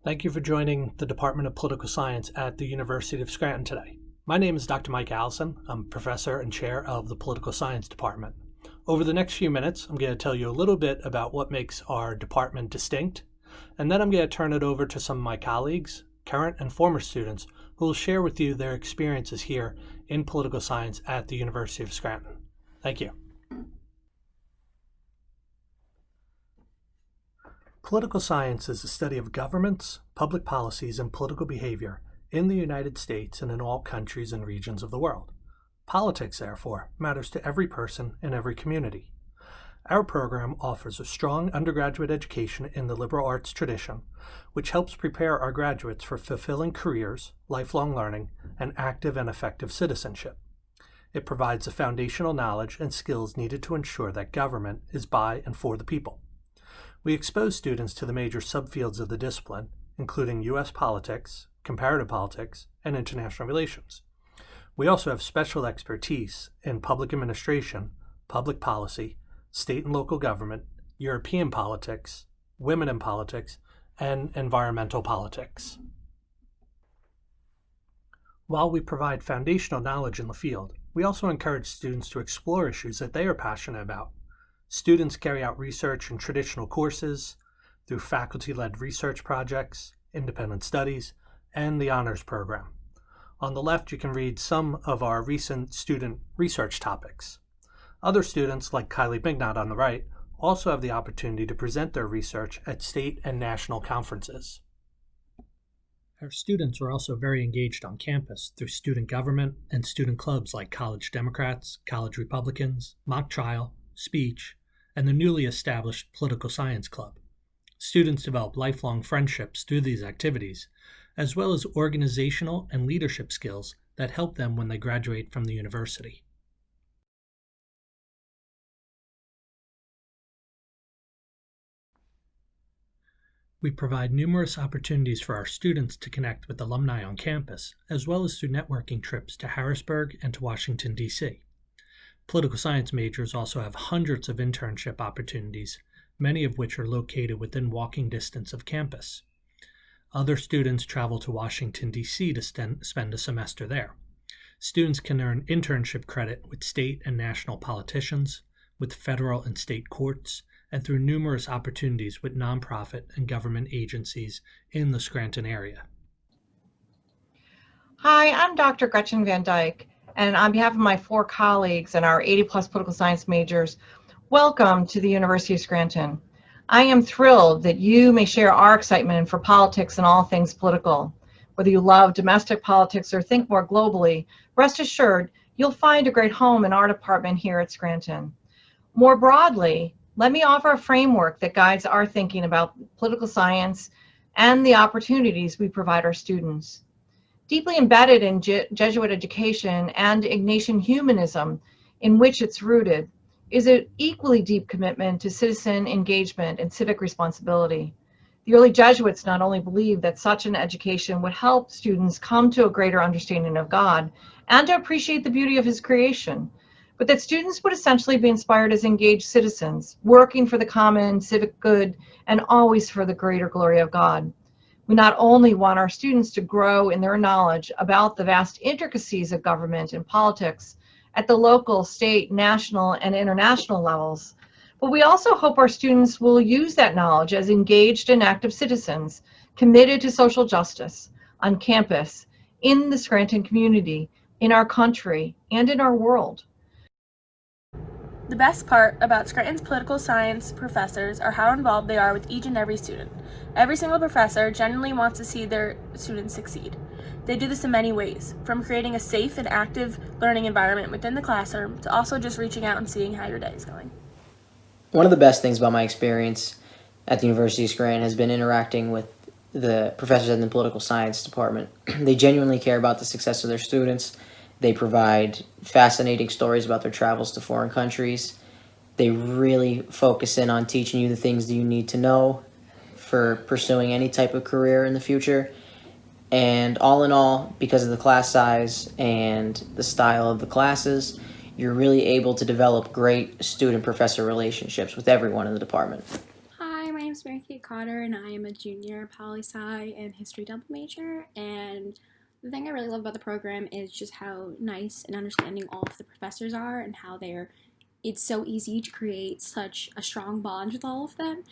Thank you for joining the Department of Political Science at the University of Scranton today. My name is Dr. Mike Allison. I'm professor and chair of the Political Science Department. Over the next few minutes, I'm going to tell you a little bit about what makes our department distinct, and then I'm going to turn it over to some of my colleagues, current and former students, who will share with you their experiences here in political science at the University of Scranton. Thank you. Political science is the study of governments, public policies, and political behavior in the United States and in all countries and regions of the world. Politics, therefore, matters to every person in every community. Our program offers a strong undergraduate education in the liberal arts tradition, which helps prepare our graduates for fulfilling careers, lifelong learning, and active and effective citizenship. It provides the foundational knowledge and skills needed to ensure that government is by and for the people. We expose students to the major subfields of the discipline, including U.S. politics, comparative politics, and international relations. We also have special expertise in public administration, public policy, state and local government, European politics, women in politics, and environmental politics. While we provide foundational knowledge in the field, we also encourage students to explore issues that they are passionate about. Students carry out research in traditional courses through faculty-led research projects, independent studies, and the honors program. On the left, you can read some of our recent student research topics. Other students, like Kylie Bignot on the right, also have the opportunity to present their research at state and national conferences. Our students are also very engaged on campus through student government and student clubs like College Democrats, College Republicans, Mock Trial, Speech, and the newly established Political Science Club. Students develop lifelong friendships through these activities, as well as organizational and leadership skills that help them when they graduate from the university. We provide numerous opportunities for our students to connect with alumni on campus, as well as through networking trips to Harrisburg and to Washington, D.C. Political science majors also have hundreds of internship opportunities, many of which are located within walking distance of campus. Other students travel to Washington, D.C. to spend a semester there. Students can earn internship credit with state and national politicians, with federal and state courts, and through numerous opportunities with nonprofit and government agencies in the Scranton area. Hi, I'm Dr. Gretchen Van Dyke, and on behalf of my 4 colleagues and our 80-plus political science majors, welcome to the University of Scranton. I am thrilled that you may share our excitement for politics and all things political. Whether you love domestic politics or think more globally, rest assured you'll find a great home in our department here at Scranton. More broadly, let me offer a framework that guides our thinking about political science and the opportunities we provide our students. Deeply embedded in Jesuit education and Ignatian humanism, in which it's rooted, is an equally deep commitment to citizen engagement and civic responsibility. The early Jesuits not only believed that such an education would help students come to a greater understanding of God and to appreciate the beauty of His creation, but that students would essentially be inspired as engaged citizens, working for the common civic good and always for the greater glory of God. We not only want our students to grow in their knowledge about the vast intricacies of government and politics at the local, state, national, and international levels, but we also hope our students will use that knowledge as engaged and active citizens committed to social justice on campus, in the Scranton community, in our country, and in our world. The best part about Scranton's political science professors are how involved they are with each and every student. Every single professor genuinely wants to see their students succeed. They do this in many ways, from creating a safe and active learning environment within the classroom to also just reaching out and seeing how your day is going. One of the best things about my experience at the University of Scranton has been interacting with the professors in the political science department. They genuinely care about the success of their students. They provide fascinating stories about their travels to foreign countries. They really focus in on teaching you the things that you need to know for pursuing any type of career in the future. And all in all, because of the class size and the style of the classes, you're really able to develop great student-professor relationships with everyone in the department. Hi, my name is is Mary Kate Cotter, and I am a junior poli-sci and history double major. And the thing I really love about the program is just how nice and understanding all of the professors are, and how it's so easy to create such a strong bond with all of them.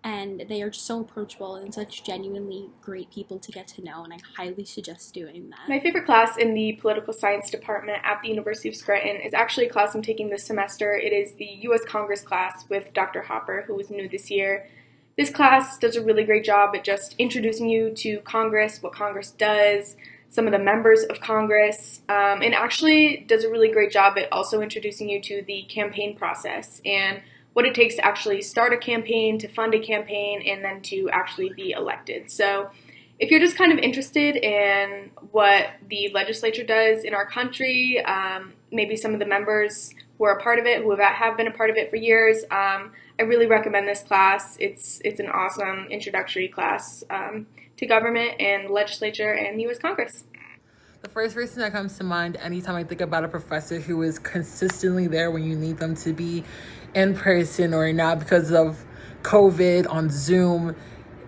And they are just so approachable and such genuinely great people to get to know, and I highly suggest doing that. My favorite class in the political science department at the University of Scranton is actually a class I'm taking this semester. It is the U.S. Congress class with Dr. Hopper, who is new this year. This class does a really great job at just introducing you to Congress, what Congress does, some of the members of Congress, and actually does a really great job at also introducing you to the campaign process and what it takes to actually start a campaign, to fund a campaign, and then to actually be elected. So if you're just kind of interested in what the legislature does in our country, maybe some of the members who are a part of it, who have been a part of it for years, I really recommend this class. It's an awesome introductory class to government and legislature and the U.S. Congress. The first person that comes to mind anytime I think about a professor who is consistently there when you need them to be in person or not because of COVID on Zoom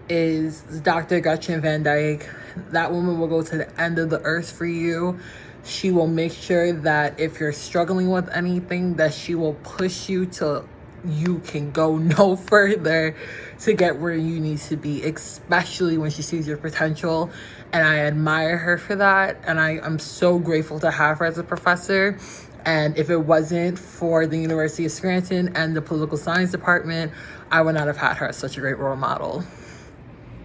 is Dr. Gretchen Van Dyke. That woman will go to the end of the earth for you. She will make sure that if you're struggling with anything, that she will push you till you can go no further to get where you need to be, especially when she sees your potential. And I admire her for that. And I'm so grateful to have her as a professor. And if it wasn't for the University of Scranton and the political science department, I would not have had her as such a great role model.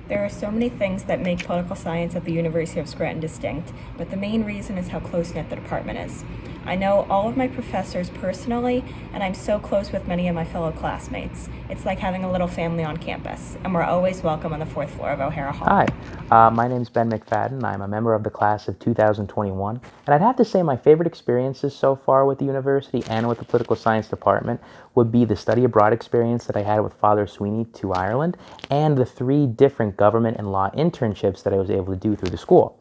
There are so many things that make political science at the University of Scranton distinct, but the main reason is how close-knit the department is. I know all of my professors personally, and I'm so close with many of my fellow classmates. It's like having a little family on campus, and we're always welcome on the 4th floor of O'Hara Hall. Hi, my name is Ben McFadden. I'm a member of the class of 2021, and I'd have to say my favorite experiences so far with the university and with the political science department would be the study abroad experience that I had with Father Sweeney to Ireland, and the 3 different government and law internships that I was able to do through the school.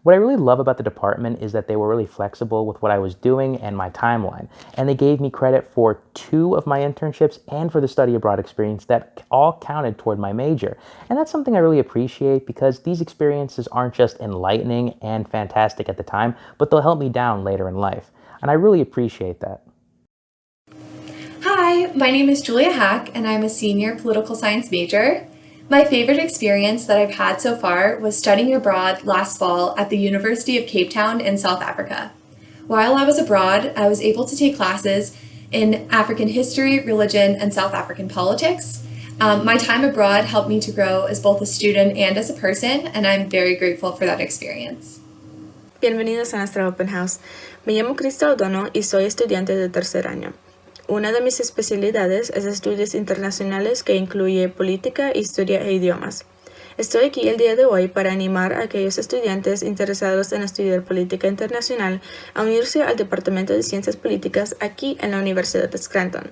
What I really love about the department is that they were really flexible with what I was doing and my timeline, and they gave me credit for 2 of my internships and for the study abroad experience that all counted toward my major. And that's something I really appreciate because these experiences aren't just enlightening and fantastic at the time, but they'll help me down later in life. And I really appreciate that. Hi, my name is Julia Hack, and I'm a senior political science major. My favorite experience that I've had so far was studying abroad last fall at the University of Cape Town in South Africa. While I was abroad, I was able to take classes in African history, religion, and South African politics. My time abroad helped me to grow as both a student and as a person, and I'm very grateful for that experience. Bienvenidos a nuestra Open House. Me llamo Krista O'Donnell y soy estudiante de tercer año. Una de mis especialidades es estudios internacionales que incluye política, historia e idiomas. Estoy aquí el día de hoy para animar a aquellos estudiantes interesados en estudiar política internacional a unirse al Departamento de Ciencias Políticas aquí en la Universidad de Scranton.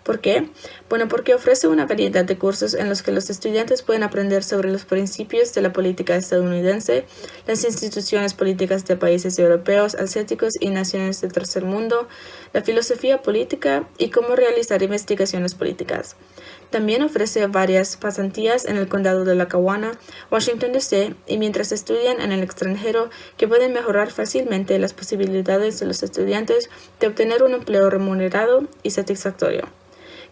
¿Por qué? Bueno, porque ofrece una variedad de cursos en los que los estudiantes pueden aprender sobre los principios de la política estadounidense, las instituciones políticas de países europeos, asiáticos y naciones del tercer mundo, la filosofía política y cómo realizar investigaciones políticas. También ofrece varias pasantías en el condado de Lackawanna, Washington D.C. y mientras estudian en el extranjero que pueden mejorar fácilmente las posibilidades de los estudiantes de obtener un empleo remunerado y satisfactorio.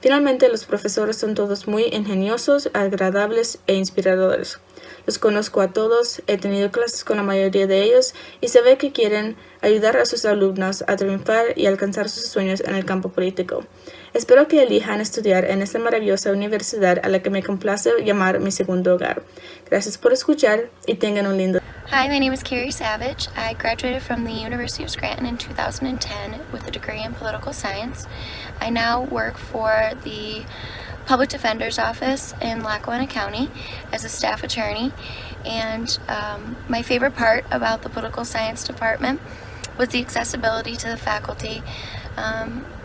Finalmente, los profesores son todos muy ingeniosos, agradables e inspiradores. Los conozco a todos, he tenido clases con la mayoría de ellos y se ve que quieren ayudar a sus alumnos a triunfar y alcanzar sus sueños en el campo político. Espero que elijan estudiar en esta maravillosa universidad a la que me complace llamar mi segundo hogar. Gracias por escuchar y tengan un lindo día. Hi, my name is Carrie Savage. I graduated from the University of Scranton in 2010 with a degree in political science. I now work for the Public Defender's Office in Lackawanna County as a staff attorney, and my favorite part about the political science department was the accessibility to the faculty.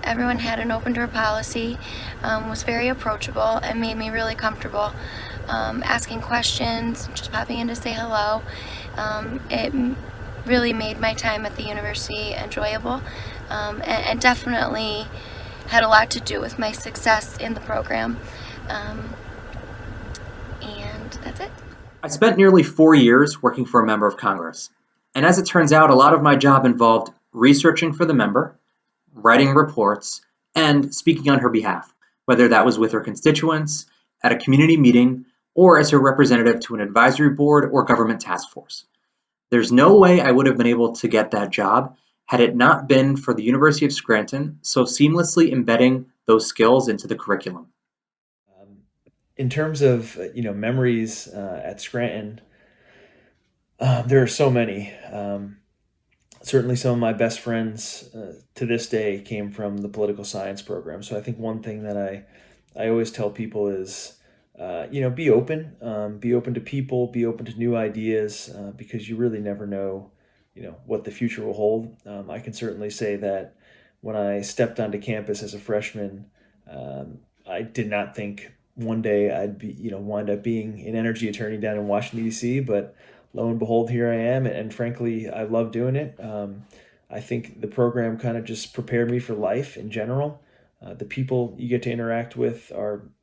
Everyone had an open door policy, was very approachable, and made me really comfortable asking questions, just popping in to say hello. It really made my time at the university enjoyable, and definitely had a lot to do with my success in the program. and that's it. I spent nearly 4 years working for a member of Congress. And as it turns out, a lot of my job involved researching for the member, writing reports, and speaking on her behalf, whether that was with her constituents, at a community meeting, or as her representative to an advisory board or government task force. There's no way I would have been able to get that job had it not been for the University of Scranton so seamlessly embedding those skills into the curriculum. In terms of memories at Scranton, there are so many. Certainly some of my best friends to this day came from the political science program. So I think one thing that I always tell people is, be open to people, be open to new ideas, because you really never know, what the future will hold. I can certainly say that when I stepped onto campus as a freshman, I did not think one day I'd be, wind up being an energy attorney down in Washington, D.C., but lo and behold, here I am, and frankly, I love doing it. I think the program kind of just prepared me for life in general. The people you get to interact with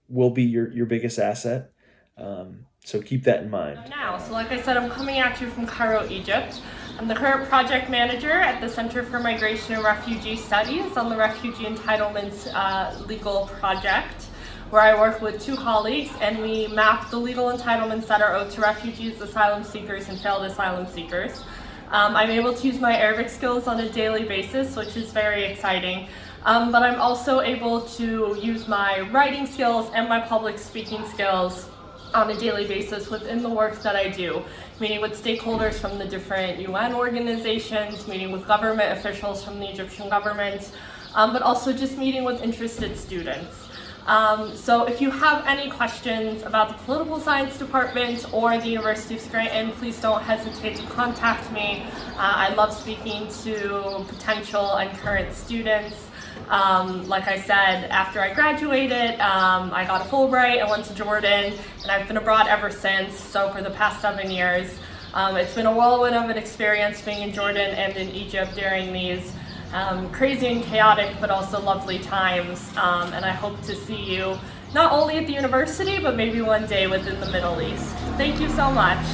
will be your biggest asset, so keep that in mind. So like I said, I'm coming at you from Cairo, Egypt. I'm the current project manager at the Center for Migration and Refugee Studies on the Refugee Entitlements Legal Project, where I work with 2 colleagues, and we map the legal entitlements that are owed to refugees, asylum seekers, and failed asylum seekers. I'm able to use my Arabic skills on a daily basis, which is very exciting. But I'm also able to use my writing skills and my public speaking skills on a daily basis within the work that I do, meeting with stakeholders from the different UN organizations, meeting with government officials from the Egyptian government, but also just meeting with interested students. So if you have any questions about the political science department or the University of Scranton, please don't hesitate to contact me. I love speaking to potential and current students. Like I said, after I graduated, I got a Fulbright, I went to Jordan, and I've been abroad ever since. So for the past 7 years, it's been a whirlwind of an experience being in Jordan and in Egypt during these crazy and chaotic, but also lovely times. And I hope to see you not only at the university, but maybe one day within the Middle East. Thank you so much.